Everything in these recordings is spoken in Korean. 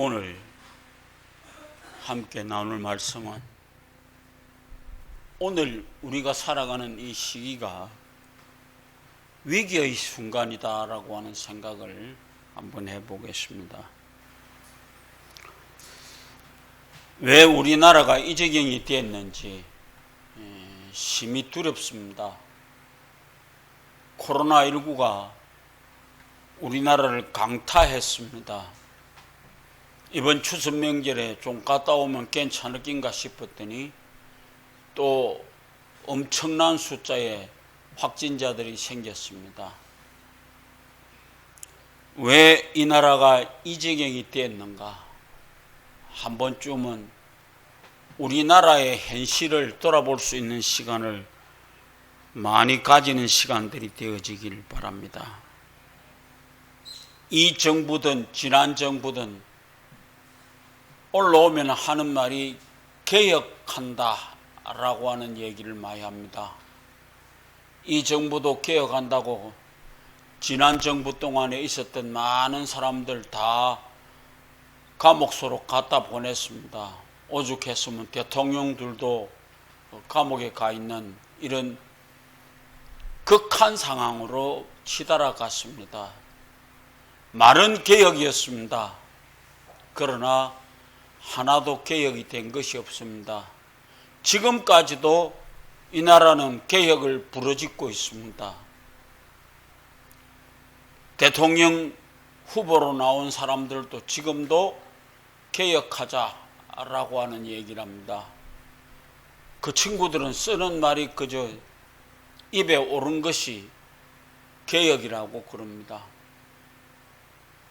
오늘 함께 나눌 말씀은 오늘 우리가 살아가는 이 시기가 위기의 순간이다라고 하는 생각을 한번 해보겠습니다. 왜 우리나라가 이 지경이 됐는지 심히 두렵습니다. 코로나19가 우리나라를 강타했습니다. 이번 추석 명절에 좀 갔다 오면 괜찮을 낀가 싶었더니 또 엄청난 숫자의 확진자들이 생겼습니다. 왜 이 나라가 이 지경이 됐는가? 한 번쯤은 우리나라의 현실을 돌아볼 수 있는 시간을 많이 가지는 시간들이 되어지길 바랍니다. 이 정부든 지난 정부든 올라오면 하는 말이 개혁한다 라고 하는 얘기를 많이 합니다. 이 정부도 개혁한다고 지난 정부 동안에 있었던 많은 사람들 다 감옥소로 갖다 보냈습니다. 오죽했으면 대통령들도 감옥에 가 있는 이런 극한 상황으로 치달아갔습니다. 말은 개혁이었습니다. 그러나 하나도 개혁이 된 것이 없습니다. 지금까지도 이 나라는 개혁을 부르짖고 있습니다. 대통령 후보로 나온 사람들도 지금도 개혁하자라고 하는 얘기를 합니다. 그 친구들은 쓰는 말이 그저 입에 오른 것이 개혁이라고 그럽니다.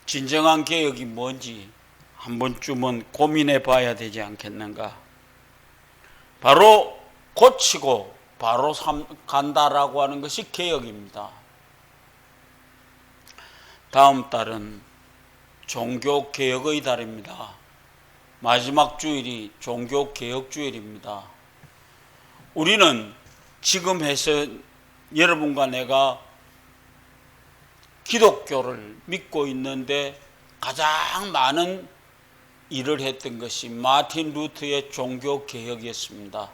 진정한 개혁이 뭔지 한 번쯤은 고민해 봐야 되지 않겠는가. 바로 고치고 바로 간다라고 하는 것이 개혁입니다. 다음 달은 종교개혁의 달입니다. 마지막 주일이 종교개혁주일입니다. 우리는 지금 해서 여러분과 내가 기독교를 믿고 있는데 가장 많은 일을 했던 것이 마틴 루터의 종교개혁이었습니다.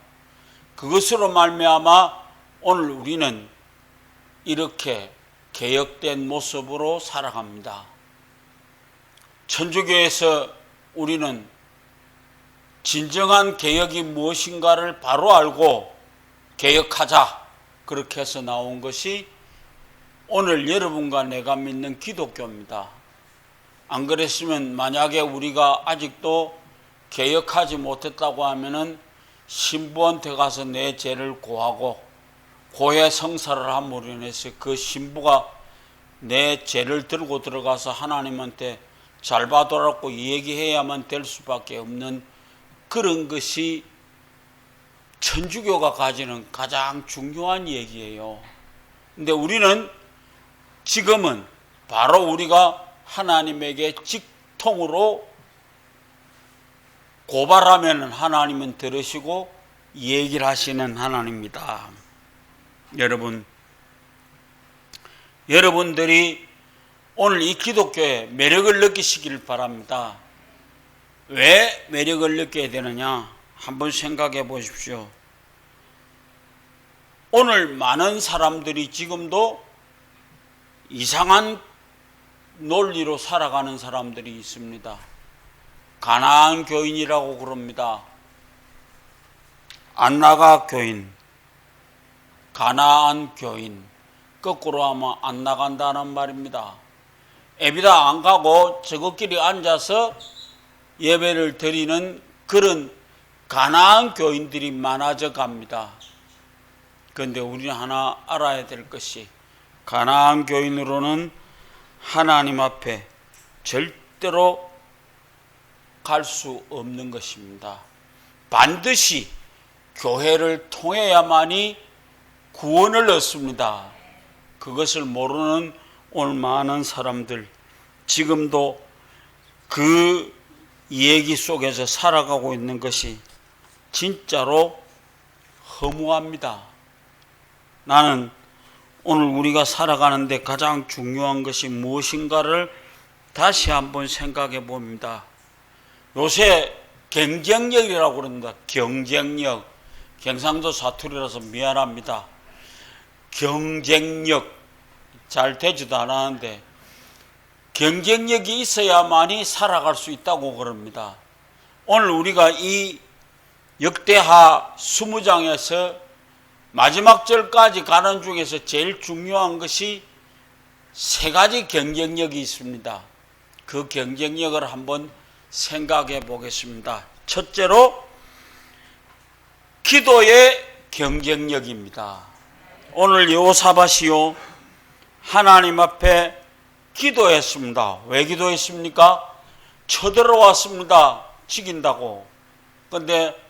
그것으로 말미암아 오늘 우리는 이렇게 개혁된 모습으로 살아갑니다. 천주교에서 우리는 진정한 개혁이 무엇인가를 바로 알고 개혁하자 그렇게 해서 나온 것이 오늘 여러분과 내가 믿는 기독교입니다. 안 그랬으면 만약에 우리가 아직도 개혁하지 못했다고 하면은 신부한테 가서 내 죄를 고하고 고해 성사를 함으로 인해서 그 신부가 내 죄를 들고 들어가서 하나님한테 잘 봐달라고 얘기해야만 될 수밖에 없는 그런 것이 천주교가 가지는 가장 중요한 얘기예요. 근데 우리는 지금은 바로 우리가 하나님에게 직통으로 고발하면 하나님은 들으시고 얘기를 하시는 하나님입니다. 여러분들이 오늘 이 기독교의 매력을 느끼시길 바랍니다. 왜 매력을 느껴야 되느냐? 한번 생각해 보십시오. 오늘 많은 사람들이 지금도 이상한 논리로 살아가는 사람들이 있습니다. 가나안 교인이라고 그럽니다. 안나가 교인, 가나안 교인, 거꾸로 하면 안 나간다는 말입니다. 에비다 안 가고 저것끼리 앉아서 예배를 드리는 그런 가나안 교인들이 많아져 갑니다. 그런데 우리는 하나 알아야 될 것이 가나안 교인으로는 하나님 앞에 절대로 갈 수 없는 것입니다. 반드시 교회를 통해야만이 구원을 얻습니다. 그것을 모르는 오늘 많은 사람들, 지금도 그 얘기 속에서 살아가고 있는 것이 진짜로 허무합니다. 나는 오늘 우리가 살아가는데 가장 중요한 것이 무엇인가를 다시 한번 생각해 봅니다. 요새 경쟁력이라고 그럽니다. 경쟁력. 경상도 사투리라서 미안합니다. 경쟁력. 잘 되지도 않았는데 경쟁력이 있어야만이 살아갈 수 있다고 그럽니다. 오늘 우리가 이 역대하 20장에서 마지막 절까지 가는 중에서 제일 중요한 것이 세 가지 경쟁력이 있습니다. 그 경쟁력을 한번 생각해 보겠습니다. 첫째로 기도의 경쟁력입니다. 오늘 여호사밧이요 하나님 앞에 기도했습니다. 왜 기도했습니까? 쳐들어왔습니다. 죽인다고. 그런데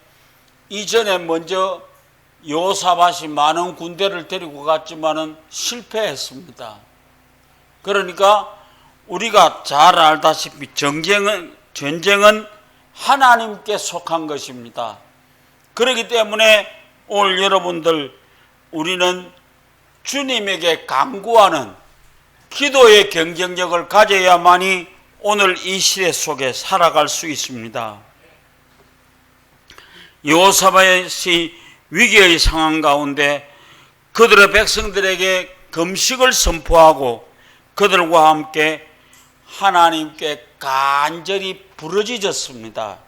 이전에 먼저 여호사밧이 많은 군대를 데리고 갔지만은 실패했습니다. 그러니까 우리가 잘 알다시피 전쟁은 하나님께 속한 것입니다. 그렇기 때문에 오늘 여러분들 우리는 주님에게 간구하는 기도의 경쟁력을 가져야만이 오늘 이 시대 속에 살아갈 수 있습니다. 여호사밧이 위기의 상황 가운데 그들의 백성들에게 금식을 선포하고 그들과 함께 하나님께 간절히 부르짖었습니다.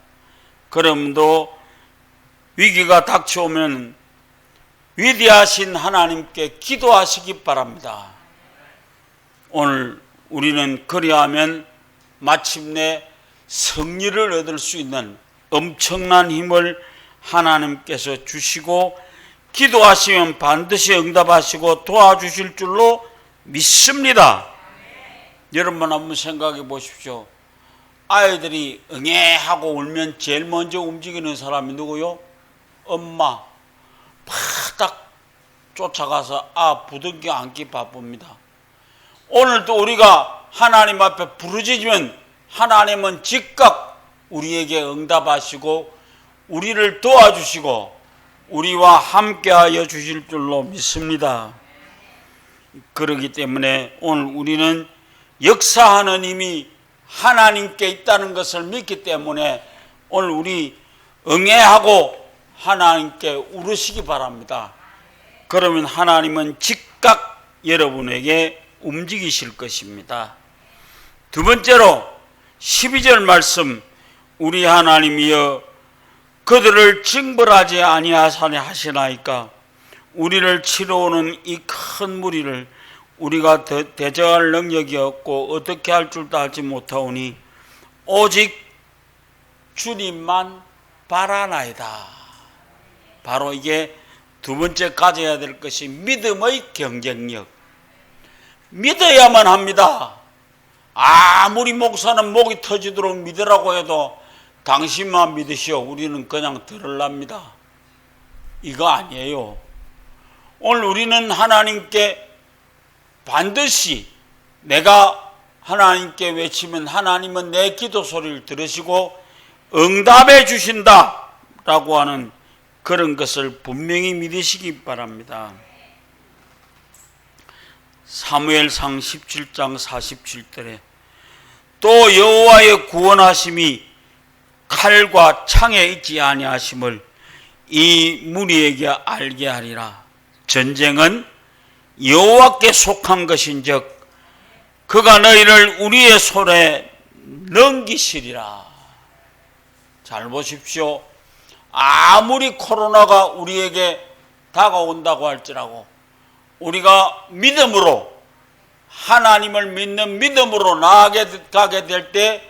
그럼도 위기가 닥쳐오면 위대하신 하나님께 기도하시기 바랍니다. 오늘 우리는 그리하면 마침내 승리를 얻을 수 있는 엄청난 힘을 하나님께서 주시고 기도하시면 반드시 응답하시고 도와주실 줄로 믿습니다. 여러분 한번 생각해 보십시오. 아이들이 응애하고 울면 제일 먼저 움직이는 사람이 누구요? 엄마. 바닥 쫓아가서 부둥켜 안기 바쁩니다. 오늘도 우리가 하나님 앞에 부르짖으면 하나님은 즉각 우리에게 응답하시고 우리를 도와주시고 우리와 함께하여 주실 줄로 믿습니다. 그렇기 때문에 오늘 우리는 역사하는 힘이 하나님께 있다는 것을 믿기 때문에 오늘 우리 응애하고 하나님께 울으시기 바랍니다. 그러면 하나님은 즉각 여러분에게 움직이실 것입니다. 두 번째로 12절 말씀, 우리 하나님이여 그들을 징벌하지 아니하시나이까. 우리를 치러오는 이 큰 무리를 우리가 대적할 능력이 없고 어떻게 할 줄도 알지 못하오니 오직 주님만 바라나이다. 바로 이게 두 번째 가져야 될 것이 믿음의 경쟁력. 믿어야만 합니다. 아무리 목사는 목이 터지도록 믿으라고 해도 당신만 믿으시오. 우리는 그냥 들으랍니다. 이거 아니에요. 오늘 우리는 하나님께 반드시 내가 하나님께 외치면 하나님은 내 기도 소리를 들으시고 응답해 주신다라고 하는 그런 것을 분명히 믿으시기 바랍니다. 사무엘상 17장 47절에 또 여호와의 구원하심이 칼과 창에 있지 아니하심을 이 무리에게 알게 하리라. 전쟁은 여호와께 속한 것인즉 그가 너희를 우리의 손에 넘기시리라. 잘 보십시오. 아무리 코로나가 우리에게 다가온다고 할지라도 우리가 믿음으로 하나님을 믿는 믿음으로 나아가게 될 때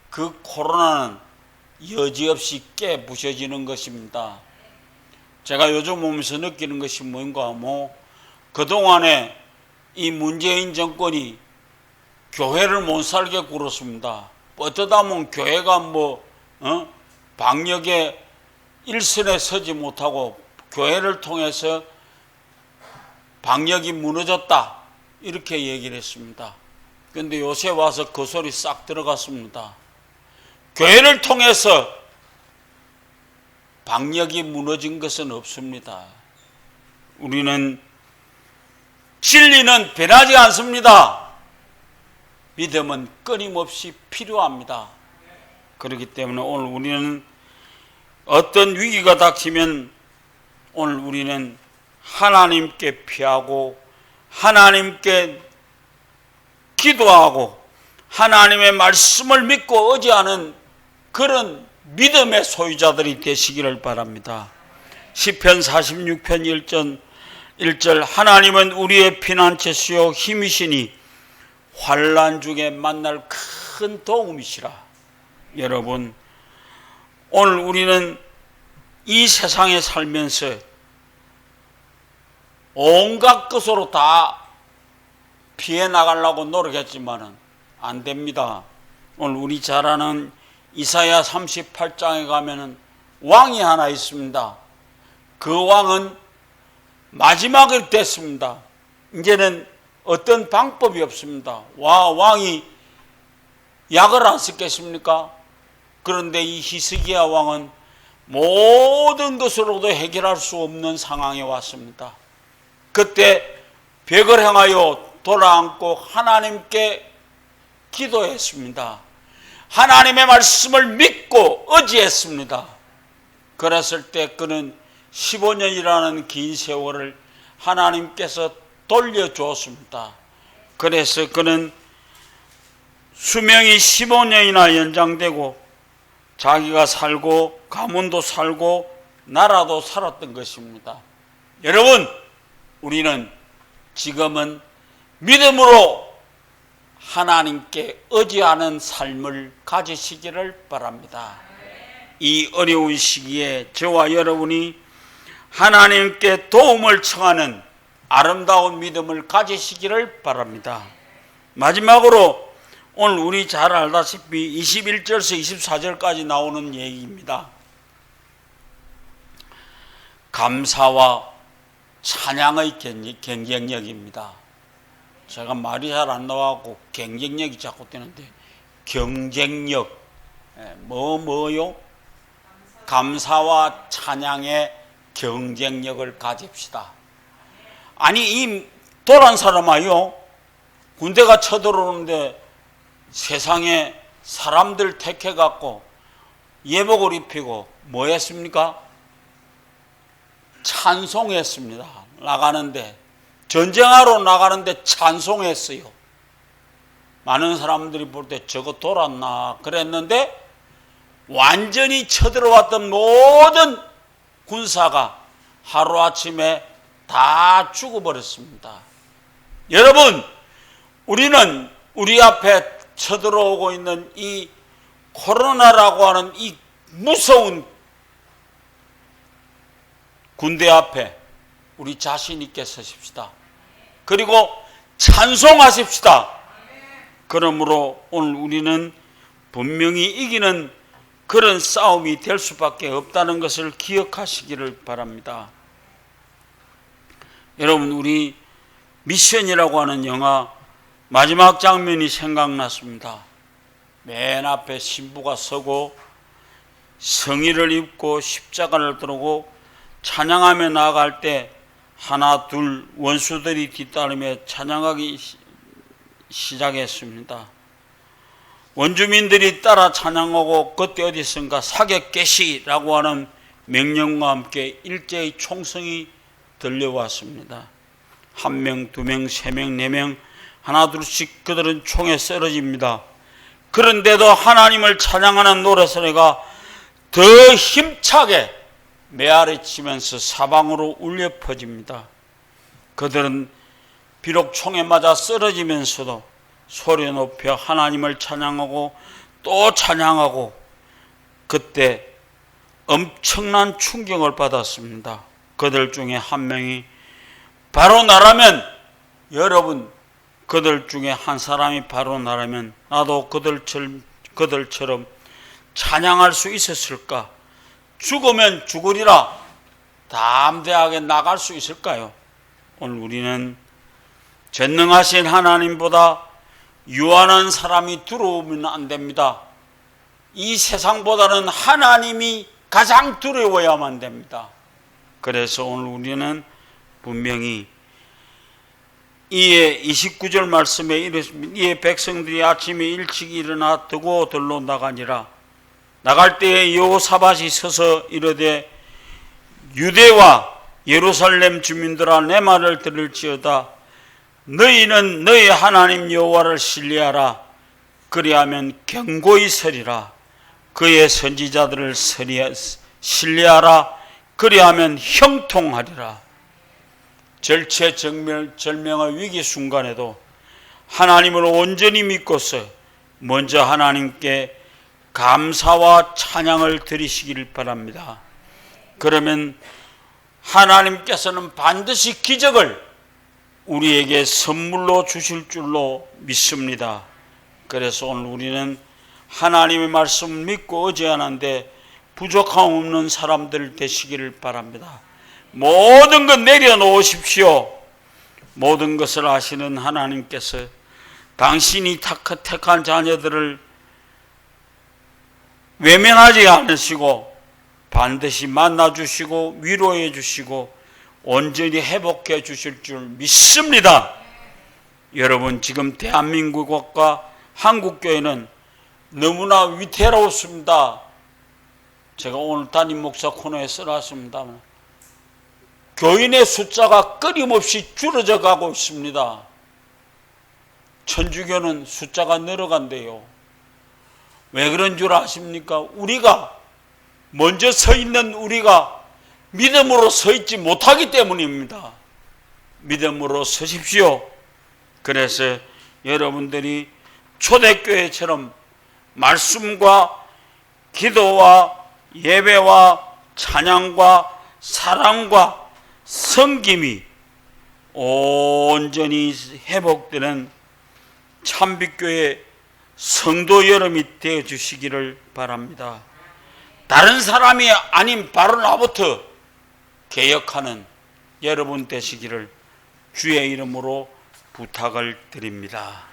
그 코로나는 여지없이 깨부셔지는 것입니다. 제가 요즘 오면서 느끼는 것이 뭔가 그동안에 이 문재인 정권이 교회를 못 살게 굴었습니다. 어쩌다 보면 교회가 방역에 일선에 서지 못하고 교회를 통해서 방역이 무너졌다 이렇게 얘기를 했습니다. 그런데 요새 와서 그 소리 싹 들어갔습니다. 교회를 통해서 방역이 무너진 것은 없습니다. 우리는 진리는 변하지 않습니다. 믿음은 끊임없이 필요합니다. 그렇기 때문에 오늘 우리는 어떤 위기가 닥치면 오늘 우리는 하나님께 피하고 하나님께 기도하고 하나님의 말씀을 믿고 의지하는 그런 믿음의 소유자들이 되시기를 바랍니다. 시편 46편 1절 하나님은 우리의 피난처시요 힘이시니 환난 중에 만날 큰 도움이시라. 여러분, 오늘 우리는 이 세상에 살면서 온갖 것으로 다 피해 나가려고 노력했지만은 안 됩니다. 오늘 우리 잘 아는 이사야 38장에 가면은 왕이 하나 있습니다. 그 왕은 마지막이 됐습니다. 이제는 어떤 방법이 없습니다. 왕이 약을 안 쓰겠습니까? 그런데 이 히스기야 왕은 모든 것으로도 해결할 수 없는 상황에 왔습니다. 그때 벽을 향하여 돌아앉고 하나님께 기도했습니다. 하나님의 말씀을 믿고 의지했습니다. 그랬을 때 그는 15년이라는 긴 세월을 하나님께서 돌려주었습니다. 그래서 그는 수명이 15년이나 연장되고 자기가 살고 가문도 살고 나라도 살았던 것입니다. 여러분, 우리는 지금은 믿음으로 하나님께 의지하는 삶을 가지시기를 바랍니다. 이 어려운 시기에 저와 여러분이 하나님께 도움을 청하는 아름다운 믿음을 가지시기를 바랍니다. 마지막으로 오늘 우리 잘 알다시피 21절에서 24절까지 나오는 얘기입니다. 감사와 찬양의 경쟁력입니다. 제가 말이 잘 안 나와갖고 경쟁력이 자꾸 뜨는데, 경쟁력, 뭐요? 감사와 찬양의 경쟁력을 가집시다. 아니, 이 도란 사람아요, 군대가 쳐들어오는데 세상에 사람들 택해갖고 예복을 입히고 뭐 했습니까? 찬송했습니다. 나가는데, 전쟁하러 나가는데 찬송했어요. 많은 사람들이 볼 때 저거 돌았나 그랬는데, 완전히 쳐들어왔던 모든 군사가 하루아침에 다 죽어버렸습니다. 여러분, 우리는 우리 앞에 쳐들어오고 있는 이 코로나라고 하는 이 무서운 군대 앞에 우리 자신 있게 서십시다. 그리고 찬송하십시다. 그러므로 오늘 우리는 분명히 이기는 그런 싸움이 될 수밖에 없다는 것을 기억하시기를 바랍니다. 여러분, 우리 미션이라고 하는 영화 마지막 장면이 생각났습니다. 맨 앞에 신부가 서고 성의를 입고 십자가를 들고 찬양하며 나아갈 때 하나 둘 원수들이 뒤따르며 찬양하기 시작했습니다. 원주민들이 따라 찬양하고 그때 어디선가 사격 개시라고 하는 명령과 함께 일제히 총성이 들려왔습니다. 1명, 2명, 3명, 4명 하나 둘씩 그들은 총에 쓰러집니다. 그런데도 하나님을 찬양하는 노래소리가 더 힘차게 메아리치면서 사방으로 울려 퍼집니다. 그들은 비록 총에 맞아 쓰러지면서도 소리 높여 하나님을 찬양하고 또 찬양하고, 그때 엄청난 충격을 받았습니다. 그들 중에 한 명이 바로 나라면, 여러분, 그들 중에 한 사람이 바로 나라면 나도 그들처럼 찬양할 수 있었을까? 죽으면 죽으리라 담대하게 나갈 수 있을까요? 오늘 우리는 전능하신 하나님보다 유한한 사람이 들어오면 안 됩니다. 이 세상보다는 하나님이 가장 두려워야만 됩니다. 그래서 오늘 우리는 분명히 이에 29절 말씀에 이르십니다. 이에 백성들이 아침에 일찍 일어나 뜨고 들로 나가니라. 나갈 때에 여호사밧이 서서 이르되 유대와 예루살렘 주민들아 내 말을 들을지어다. 너희는 너희 하나님 여호와를 신뢰하라. 그리하면 견고히 서리라. 그의 선지자들을 신뢰하라. 그리하면 형통하리라. 절체절명의 위기 순간에도 하나님을 온전히 믿고서 먼저 하나님께 감사와 찬양을 드리시기를 바랍니다. 그러면 하나님께서는 반드시 기적을 우리에게 선물로 주실 줄로 믿습니다. 그래서 오늘 우리는 하나님의 말씀을 믿고 의지하는데 부족함 없는 사람들 되시기를 바랍니다. 모든 것 내려놓으십시오. 모든 것을 아시는 하나님께서 당신이 택한 자녀들을 외면하지 않으시고 반드시 만나주시고 위로해 주시고 온전히 회복해 주실 줄 믿습니다. 여러분, 지금 대한민국과 한국교회는 너무나 위태로웠습니다. 제가 오늘 담임 목사 코너에 써놨습니다만 교인의 숫자가 끊임없이 줄어져 가고 있습니다. 천주교는 숫자가 늘어간대요. 왜 그런 줄 아십니까? 우리가 먼저 서 있는 우리가 믿음으로 서 있지 못하기 때문입니다. 믿음으로 서십시오. 그래서 여러분들이 초대교회처럼 말씀과 기도와 예배와 찬양과 사랑과 섬김이 온전히 회복되는 참빛교회 성도 여러분이 되어 주시기를 바랍니다. 다른 사람이 아닌 바로 나부터 개혁하는 여러분 되시기를 주의 이름으로 부탁을 드립니다.